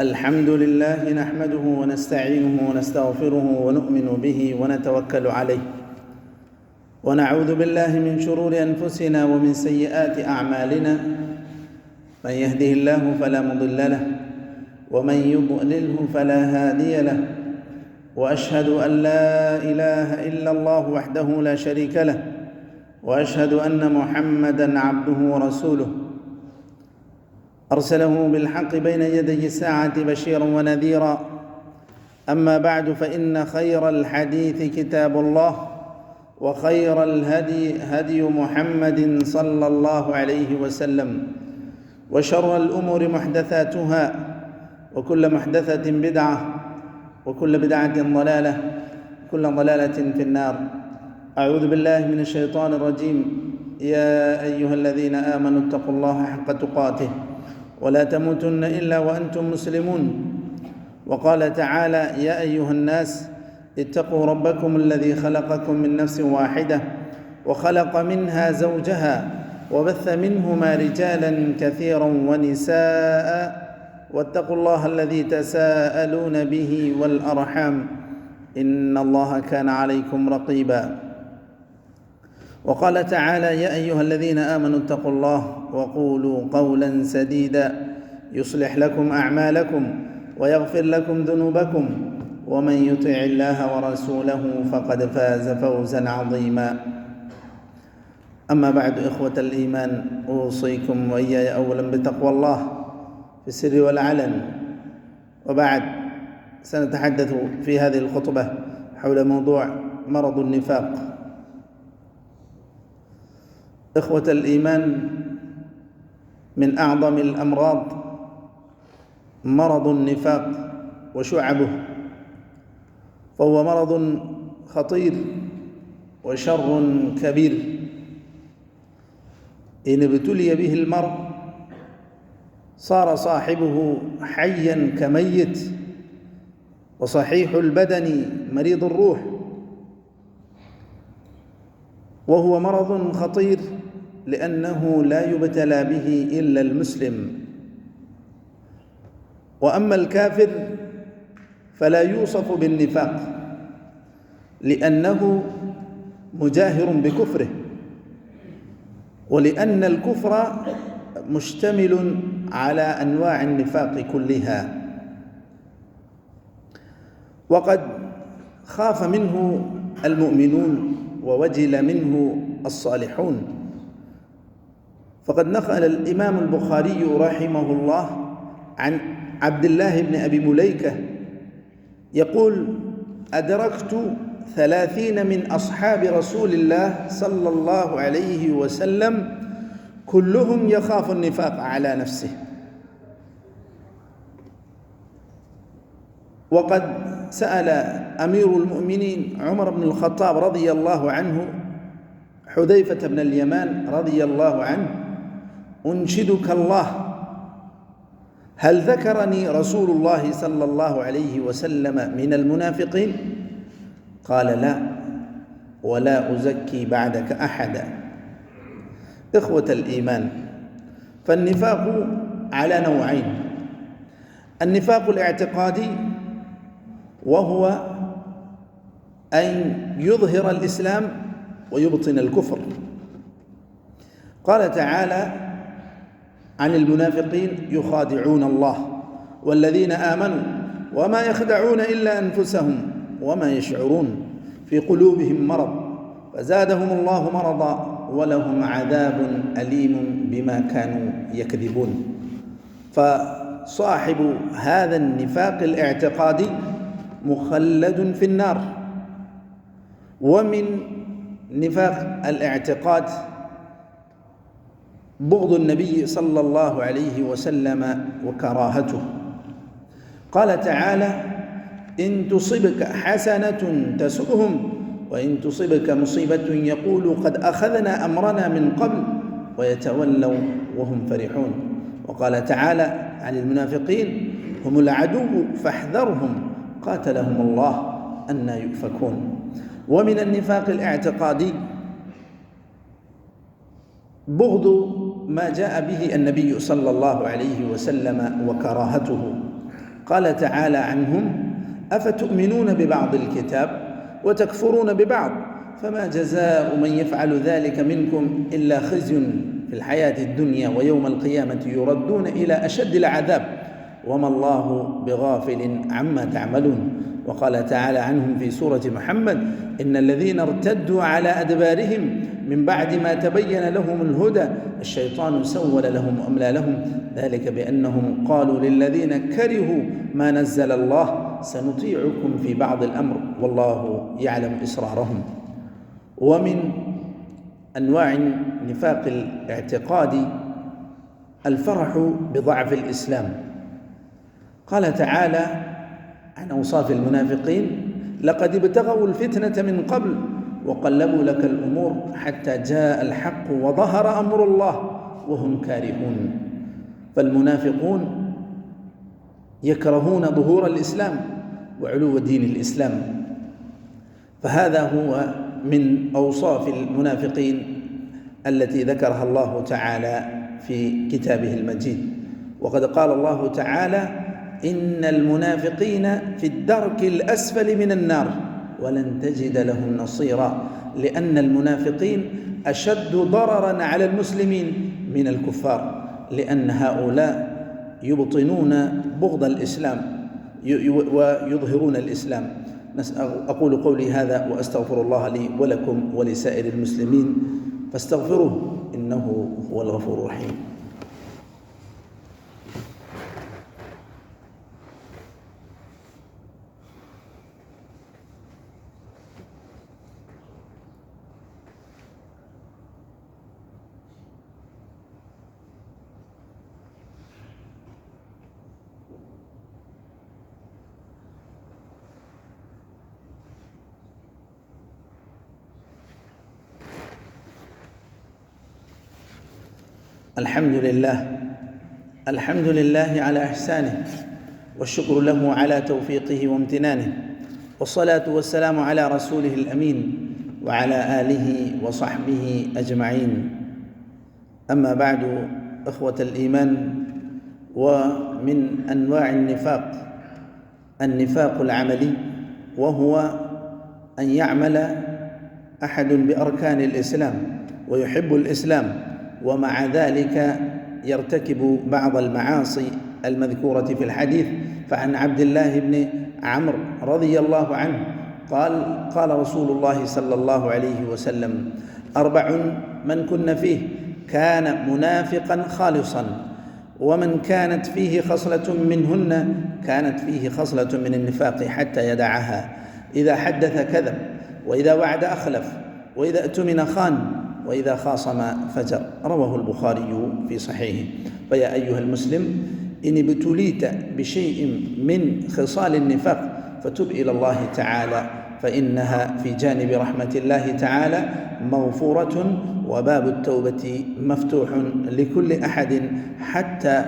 الحمد لله نحمده ونستعينه ونستغفره ونؤمن به ونتوكل عليه، ونعوذ بالله من شرور أنفسنا ومن سيئات أعمالنا. من يهده الله فلا مضل له، ومن يضلله فلا هادي له، وأشهد أن لا إله إلا الله وحده لا شريك له، وأشهد أن محمدًا عبده ورسوله أرسله بالحق بين يدي الساعة بشيرا ونذيرا. أما بعد، فإن خير الحديث كتاب الله، وخير الهدي هدي محمد صلى الله عليه وسلم، وشر الأمور محدثاتها، وكل محدثة بدعة، وكل بدعة ضلالة، كل ضلالة في النار. أعوذ بالله من الشيطان الرجيم. يا أيها الذين آمنوا اتقوا الله حق تقاته ولا تموتن إلا وأنتم مسلمون. وقال تعالى: يا أيها الناس اتقوا ربكم الذي خلقكم من نفس واحدة وخلق منها زوجها وبث منهما رجالا كثيرا ونساء، واتقوا الله الذي تساءلون به والأرحام، إن الله كان عليكم رقيبا. وقال تعالى: يا أيها الذين آمنوا اتقوا الله وقولوا قولا سديدا يصلح لكم أعمالكم ويغفر لكم ذنوبكم، ومن يطع الله ورسوله فقد فاز فوزا عظيما. أما بعد، إخوة الإيمان، أوصيكم وإياي أولا بتقوى الله في السر والعلن. وبعد، سنتحدث في هذه الخطبة حول موضوع مرض النفاق. إخوة الإيمان، من أعظم الأمراض مرض النفاق وشعبه، فهو مرض خطير وشر كبير. إن ابتلي به المرء صار صاحبه حيا كميت، وصحيح البدن مريض الروح. وهو مرض خطير لأنه لا يبتلى به إلا المسلم، وأما الكافر فلا يوصف بالنفاق لأنه مجاهر بكفره، ولأن الكفر مشتمل على أنواع النفاق كلها. وقد خاف منه المؤمنون ووجل منه الصالحون، فقد نقل الإمام البخاري رحمه الله عن عبد الله بن أبي مليكة يقول: أدركت 30 من أصحاب رسول الله صلى الله عليه وسلم كلهم يخاف النفاق على نفسه. وقد سأل أمير المؤمنين عمر بن الخطاب رضي الله عنه حذيفة بن اليمان رضي الله عنه: أنشدك الله، هل ذكرني رسول الله صلى الله عليه وسلم من المنافقين؟ قال: لا، ولا أزكي بعدك أحدا. إخوة الإيمان، فالنفاق على نوعين: النفاق الاعتقادي، وهو أن يظهر الإسلام ويبطن الكفر. قال تعالى عن المنافقين: يخادعون الله والذين آمنوا وما يخدعون إلا أنفسهم وما يشعرون، في قلوبهم مرض فزادهم الله مرضا ولهم عذاب أليم بما كانوا يكذبون. فصاحب هذا النفاق الاعتقادي مخلد في النار. ومن نفاق الاعتقاد بغض النبي صلى الله عليه وسلم وكراهته. قال تعالى: إن تصبك حسنة تسؤهم، وإن تصبك مصيبة يقولوا قد أخذنا أمرنا من قبل، ويتولوا وهم فرحون. وقال تعالى عن المنافقين: هم العدو فاحذرهم قاتلهم الله أنى يؤفكون. ومن النفاق الاعتقادي بغض ما جاء به النبي صلى الله عليه وسلم وكراهته، قال تعالى عنهم: أفتؤمنون ببعض الكتاب وتكفرون ببعض، فما جزاء من يفعل ذلك منكم إلا خزي في الحياة الدنيا ويوم القيامة يردون إلى أشد العذاب وما الله بغافل عما تعملون. وقال تعالى عنهم في سورة محمد: إن الذين ارتدوا على أدبارهم من بعد ما تبين لهم الهدى الشيطان سول لهم وأملى لهم، ذلك بأنهم قالوا للذين كرهوا ما نزل الله سنطيعكم في بعض الأمر والله يعلم إسرارهم. ومن أنواع النفاق الاعتقادي الفرح بضعف الإسلام. قال تعالى عن أوصاف المنافقين: لقد ابتغوا الفتنة من قبل وقلبوا لك الأمور حتى جاء الحق وظهر أمر الله وهم كارهون. فالمنافقون يكرهون ظهور الإسلام وعلو دين الإسلام، فهذا هو من أوصاف المنافقين التي ذكرها الله تعالى في كتابه المجيد. وقد قال الله تعالى: إن المنافقين في الدرك الأسفل من النار ولن تجد لهم نصيرا، لأن المنافقين أشد ضررا على المسلمين من الكفار، لأن هؤلاء يبطنون بغض الإسلام ويظهرون الإسلام. أقول قولي هذا وأستغفر الله لي ولكم ولسائر المسلمين فاستغفروه إنه هو الغفور الرحيم. الحمد لله على إحسانه، والشكر له على توفيقه وامتنانه، والصلاة والسلام على رسوله الأمين وعلى آله وصحبه أجمعين. أما بعد، إخوة الإيمان، ومن أنواع النفاق العملي، وهو أن يعمل أحد بأركان الإسلام ويحب الإسلام ومع ذلك يرتكب بعض المعاصي المذكورة في الحديث. فعن عبد الله بن عمرو رضي الله عنه قال رسول الله صلى الله عليه وسلم: 4 من كن فيه كان منافقا خالصا، ومن كانت فيه خصلة منهن كانت فيه خصلة من النفاق حتى يدعها: إذا حدث كذب، وإذا وعد أخلف، وإذا اؤتمن خان، وإذا خاصم فجر. رواه البخاري في صحيحه. فيا أيها المسلم، إن ابتليت بشيء من خصال النفاق فتب إلى الله تعالى، فإنها في جانب رحمة الله تعالى مغفورة، وباب التوبة مفتوح لكل أحد، حتى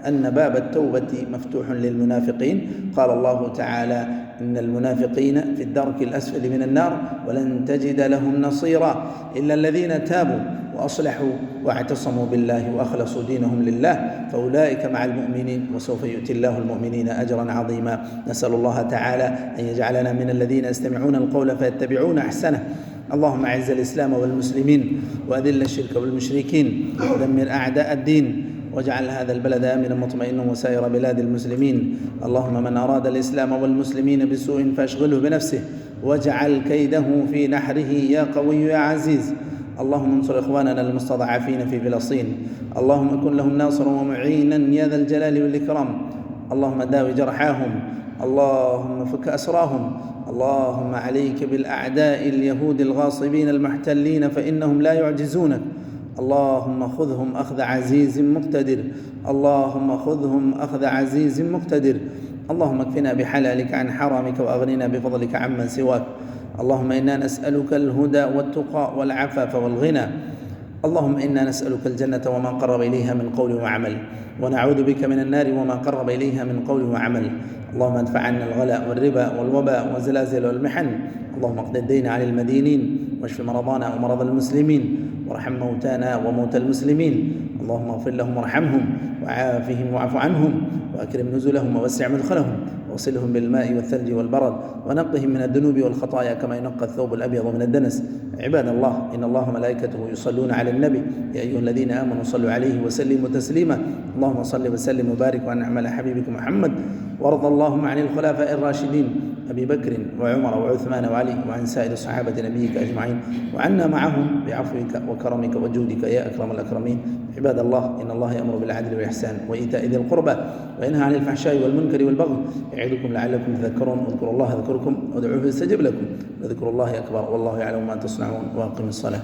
أن باب التوبة مفتوح للمنافقين. قال الله تعالى: إن المنافقين في الدرك الأسفل من النار ولن تجد لهم نصيرا إلا الذين تابوا وأصلحوا واعتصموا بالله وأخلصوا دينهم لله فأولئك مع المؤمنين وسوف يؤتي الله المؤمنين أجرا عظيما. نسأل الله تعالى أن يجعلنا من الذين يستمعون القول فيتبعون أحسنه. اللهم أعز الإسلام والمسلمين وأذل الشرك والمشركين ودمر أعداء الدين، واجعل هذا البلد آمنا مطمئنا وسائر بلاد المسلمين. اللهم من أراد الإسلام والمسلمين بسوء فاشغله بنفسه واجعل كيده في نحره يا قوي يا عزيز. اللهم انصر إخواننا المستضعفين في فلسطين، اللهم كن لهم ناصرا ومعينا يا ذا الجلال والإكرام. اللهم داوي جرحاهم، اللهم فك أسراهم. اللهم عليك بالأعداء اليهود الغاصبين المحتلين فإنهم لا يعجزونك. اللهم خذهم أخذ عزيز مقتدر، اللهم خذهم أخذ عزيز مقتدر. اللهم اكفنا بحلالك عن حرامك وأغننا بفضلك عمن سواك. اللهم إنا نسألك الهدى والتقى والعفاف والغنى. اللهم إنا نسألك الجنة وما قرب إليها من قول وعمل، ونعوذ بك من النار وما قرب إليها من قول وعمل. اللهم ادفع عنا الغلاء والربا والوباء والزلازل والمحن. اللهم اقض الدين عن المدينين، واشف مرضانا ومرضى المسلمين، وارحم موتانا وموتى المسلمين. اللهم اغفر لهم وارحمهم وعافهم واعف عنهم وأكرم نزلهم ووسع مدخلهم وغسلهم بالماء والثلج والبرد ونقهم من الذنوب والخطايا كما ينقى الثوب الأبيض من الدنس. عباد الله، إن الله وملائكته يصلون على النبي يا أيها الذين آمنوا صلوا عليه وسلموا تسليما. اللهم صل وسلم وبارك وأنعم على حبيبك محمد، وارض اللهم عن الخلفاء الراشدين أبي بكر وعمر وعثمان وعلي وعن سائر صحابة نبيك أجمعين، وعنا معهم بعفوك وكرمك وجودك يا أكرم الأكرمين. عباد الله، إن الله يأمر بالعدل والإحسان وإيتاء ذي القربى وينهى عن الفحشاء والمنكر والبغي يعظكم لعلكم تذكرون. اذكروا الله يذكركم وادعوه يستجب لكم، وذكر الله أكبر والله يعلم ما تصنعون. وأقم الصلاة.